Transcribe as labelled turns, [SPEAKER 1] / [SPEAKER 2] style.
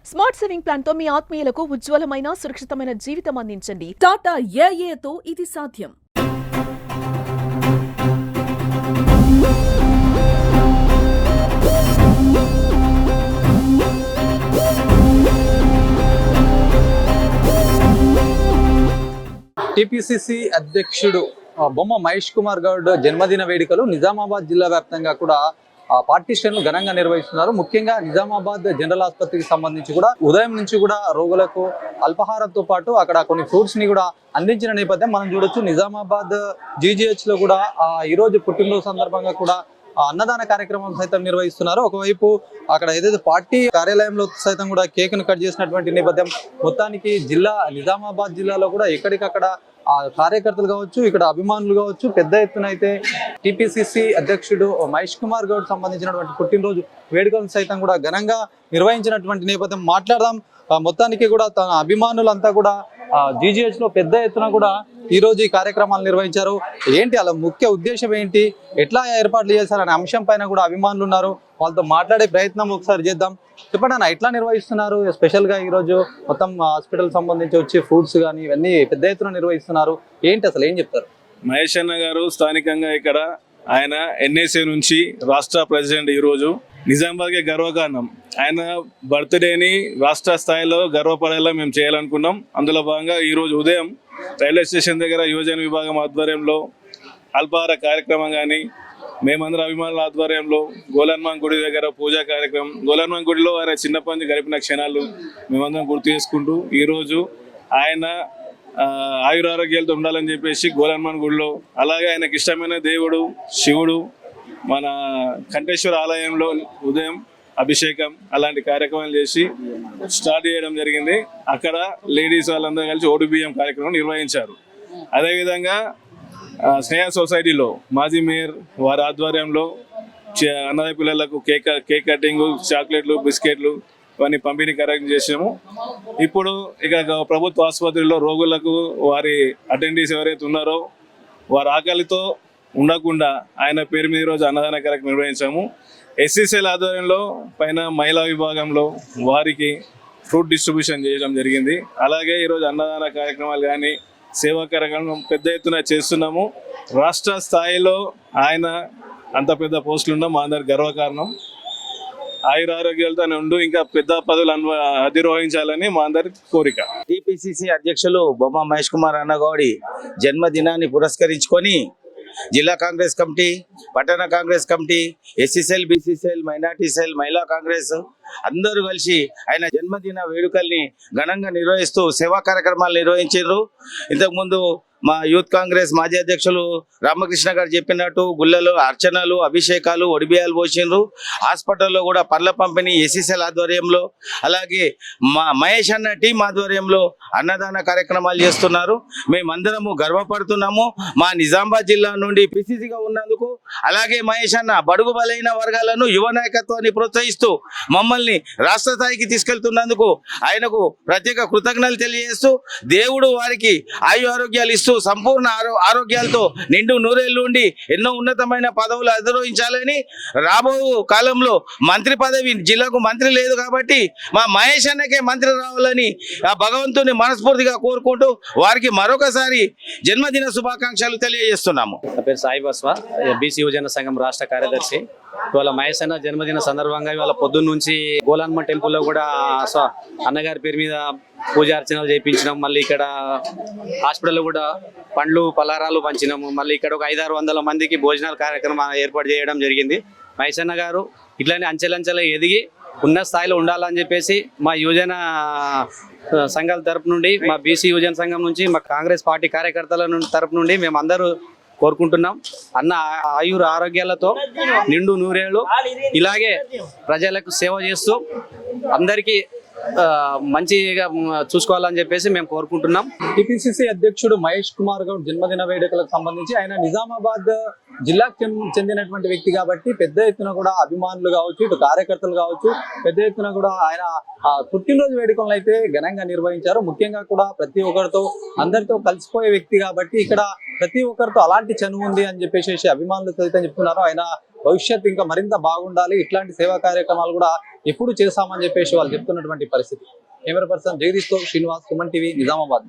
[SPEAKER 1] Smart saving plan తో మీ ఆత్మీయులకు ఉజ్వలమైన సురక్షితమైన జీవితం అందించండి. టాటా ఏఏతో ఇది సాధ్యం.
[SPEAKER 2] టీపీసీసీ అధ్యక్షుడు బొమ్మ మహేష్ కుమార్ గౌడ్ జన్మదిన వేడుకలు నిజామాబాద్ జిల్లా వ్యాప్తంగా కూడా పార్టీ శ్రేణులు ఘనంగా నిర్వహిస్తున్నారు. ముఖ్యంగా నిజామాబాద్ జనరల్ ఆసుపత్రికి సంబంధించి కూడా ఉదయం నుంచి కూడా రోగులకు అల్పాహారంతో పాటు అక్కడ కొన్ని ఫ్రూట్స్ ని కూడా అందించిన నేపథ్యం మనం చూడొచ్చు. నిజామాబాద్ జీజీహెచ్ లో కూడా ఈ రోజు పుట్టినరోజు సందర్భంగా కూడా అన్నదాన కార్యక్రమం సైతం నిర్వహిస్తున్నారు. ఒకవైపు అక్కడ ఏదైతే పార్టీ కార్యాలయంలో సైతం కూడా కేక్ ను కట్ చేసినటువంటి నేపథ్యం. మొత్తానికి నిజామాబాద్ జిల్లాలో కూడా ఎక్కడికక్కడ కార్యకర్తలు కావచ్చు, ఇక్కడ అభిమానులు కావచ్చు, పెద్ద ఎత్తున అయితే టీపీసీసీ అధ్యక్షుడు మహేష్ కుమార్ గౌడ్ సంబంధించినటువంటి పుట్టినరోజు వేడుకలను సైతం కూడా ఘనంగా నిర్వహించినటువంటి నేపథ్యం మాట్లాడదాం. మొత్తానికి కూడా తన అభిమానులంతా కూడా జీజీహెచ్ లో పెద్ద ఎత్తున కూడా ఈ రోజు ఈ కార్యక్రమాలు నిర్వహించారు. ఏంటి అలా ముఖ్య ఉద్దేశం ఏంటి, ఎట్లా ఏర్పాట్లు చేశారనే అంశం పైన కూడా అభిమానులు ఉన్నారు. వాళ్ళతో మాట్లాడే ప్రయత్నం ఒకసారి చేద్దాం. చెప్పండి అన్న, ఎట్లా నిర్వహిస్తున్నారు? స్పెషల్ గా ఈ రోజు మొత్తం హాస్పిటల్ సంబంధించి వచ్చి ఫ్రూట్స్ కానీ ఇవన్నీ పెద్ద ఎత్తున నిర్వహిస్తున్నారు. ఏంటి అసలు ఏం చెప్తారు?
[SPEAKER 3] మహేష్ అన్న గారు స్థానికంగా ఇక్కడ ఆయన ఎన్ఎస్ఏ నుంచి రాష్ట్ర ప్రెసిడెంట్. ఈ రోజు నిజామాబాద్కి గర్వకారణం. ఆయన బర్త్డేని రాష్ట్ర స్థాయిలో గర్వపడేలా మేము చేయాలనుకున్నాం. అందులో భాగంగా ఈ రోజు ఉదయం రైల్వే స్టేషన్ దగ్గర యువజన విభాగం ఆధ్వర్యంలో అల్పాహార కార్యక్రమం కానీ, మేమందరం అభిమానుల ఆధ్వర్యంలో గోలన్మాన్ గుడి దగ్గర పూజా కార్యక్రమం, గోలన్మాన్ గుడిలో ఆయన చిన్నప్పటి నుంచి గడిపిన క్షణాలు మేమందరం గుర్తు చేసుకుంటూ ఈరోజు ఆయన ఆయురారోగ్యాలతో ఉండాలని చెప్పేసి గోలన్మాన్ గుడిలో, అలాగే ఆయనకి ఇష్టమైన దేవుడు శివుడు మన కంఠేశ్వర ఆలయంలో ఉదయం అభిషేకం అలాంటి కార్యక్రమాలు చేసి స్టార్ట్ చేయడం జరిగింది. అక్కడ లేడీస్ వాళ్ళందరూ కలిసి ఓటు బియ్యం కార్యక్రమం నిర్వహించారు. అదేవిధంగా స్నేహ సొసైటీలో మాజీ మేయర్ వారి ఆధ్వర్యంలో అన్నదాయ పిల్లలకు కేక్ కటింగ్, చాక్లెట్లు, బిస్కెట్లు ఇవన్నీ పంపిణీ కార్యక్రమం చేసాము. ఇప్పుడు ఇక ప్రభుత్వ ఆసుపత్రిలో రోగులకు వారి అటెండీస్ ఎవరైతే ఉన్నారో వారి ఆకలితో ఉండకుండా ఆయన పేరు మీద ఈరోజు అన్నదాన కార్యక్రమం నిర్వహించాము. ఎస్సీసీఎల్ ఆధ్వర్యంలో పైన మహిళా విభాగంలో వారికి ఫ్రూట్ డిస్ట్రిబ్యూషన్ చేయడం జరిగింది. అలాగే ఈరోజు అన్నదాన కార్యక్రమాలు కానీ సేవా కార్యక్రమం పెద్ద ఎత్తున చేస్తున్నాము. రాష్ట్ర స్థాయిలో ఆయన అంత పెద్ద పోస్టులు ఉండడం మా అందరికి గర్వకారణం. ఆయురారోగ్యాలతో ఉండు ఇంకా పెద్ద పదవులు అధిరోహించాలని మా అందరి కోరిక.
[SPEAKER 4] టీపీసీసీ అధ్యక్షులు బొమ్మ మహేష్ కుమార్ అన్నగౌడి జన్మదినాన్ని పురస్కరించుకొని జిల్లా కాంగ్రెస్ కమిటీ, పట్టణ Congress committee, SCCL, BCCL, minority cell, మహిళా కాంగ్రెస్ అందరూ కలిసి ఆయన జన్మదిన వేడుకల్ని ఘనంగా నిర్వహిస్తూ సేవా కార్యక్రమాలు నిర్వహించారు. ఇంతకుముందు మా యూత్ కాంగ్రెస్ మాజీ అధ్యక్షులు రామకృష్ణ గారు చెప్పినట్టు గుళ్ళలో అర్చనలు, అభిషేకాలు, ఒడిబియాలు పోసిండ్రు. హాస్పిటల్లో కూడా పండ్ల పంపిణీ ఎస్సీసీఎల్ ఆధ్వర్యంలో, అలాగే మా మహేష్ అన్న టీం ఆధ్వర్యంలో అన్నదాన కార్యక్రమాలు చేస్తున్నారు. మేమందరము గర్వపడుతున్నాము మా నిజామాబాద్ జిల్లా నుండి పిసిసిగా ఉన్నందుకు. అలాగే మహేష్ అన్న బడుగు బలైన వర్గాలను యువ నాయకత్వాన్ని ప్రోత్సహిస్తూ మమ్మల్ని రాష్ట్ర స్థాయికి తీసుకెళ్తున్నందుకు ఆయనకు ప్రత్యేక కృతజ్ఞతలు తెలియజేస్తూ, దేవుడు వారికి ఆయు ఆరోగ్యాలు ఇస్తూ సంపూర్ణ ఆరోగ్యాలతో నిండు నూరేళ్లు ఉండి ఎన్నో ఉన్నతమైన పదవులు అధిరోహించాలని, రాబో కాలంలో మంత్రి పదవి జిల్లాకు మంత్రి లేదు కాబట్టి మా మహేష్ అన్నకే మంత్రి రావాలని ఆ భగవంతుని మనస్ఫూర్తిగా కోరుకుంటూ వారికి మరొకసారి జన్మదిన శుభాకాంక్షలు తెలియజేస్తున్నాము.
[SPEAKER 5] నా పేరు సాయి బస్వ, బీసీ యువజన సంఘం రాష్ట్ర కార్యదర్శి. ఇవాళ మహేష్ అన్న జన్మదిన సందర్భంగా ఇవాళ పొద్దున్న నుంచి గోలన్మ టెంపుల్లో కూడా అన్నగారి పేరు మీద పూజ అర్చనలు చేయించినాం. మళ్ళీ ఇక్కడ హాస్పిటల్లో కూడా పండ్లు పలారాలు పంచినాము. మళ్ళీ ఇక్కడ ఒక 500-600 మందికి భోజనాల కార్యక్రమం ఏర్పాటు చేయడం జరిగింది. మహేష్ అన్న గారు ఇట్లానే అంచెలంచెలు ఎదిగి ఉన్న స్థాయిలో ఉండాలని చెప్పేసి మా యువజన సంఘాల తరపు నుండి, మా బీసీ యువజన సంఘం నుంచి, మా కాంగ్రెస్ పార్టీ కార్యకర్తల తరపు నుండి మేమందరూ కోరుకుంటున్నాం. అన్న ఆయుర ఆరోగ్యాలతో నిండు నూరేళ్ళు ఇలాగే ప్రజలకు సేవ చేస్తూ అందరికీ మంచిగా చూసుకోవాలని చెప్పేసి మేము కోరుకుంటున్నాం.
[SPEAKER 2] టీపీసీసీ అధ్యక్షుడు మహేష్ కుమార్ గౌడ్ జన్మదిన వేడుకలకు సంబంధించి ఆయన నిజామాబాద్ జిల్లాకు చెందినటువంటి వ్యక్తి కాబట్టి పెద్ద ఎత్తున కూడా అభిమానులు కావచ్చు, ఇటు కార్యకర్తలు కావచ్చు, పెద్ద ఎత్తున కూడా ఆయన పుట్టినరోజు వేడుకలను అయితే ఘనంగా నిర్వహించారు. ముఖ్యంగా కూడా ప్రతి ఒక్కరితో అందరితో కలిసిపోయే వ్యక్తి కాబట్టి ఇక్కడ ప్రతి ఒక్కరితో అలాంటి చనువు ఉంది అని చెప్పేసి అభిమానులు సైతం చెప్తున్నారు. ఆయన భవిష్యత్తు ఇంకా మరింత బాగుండాలి, ఇట్లాంటి సేవా కార్యక్రమాలు కూడా ఎప్పుడు చేస్తామని చెప్పేసి వాళ్ళు చెప్తున్నటువంటి పరిస్థితి. కెమెరా పర్సన్ జగదీష్ తో శ్రీనివాస్, సుమన్ టీవీ, నిజామాబాద్.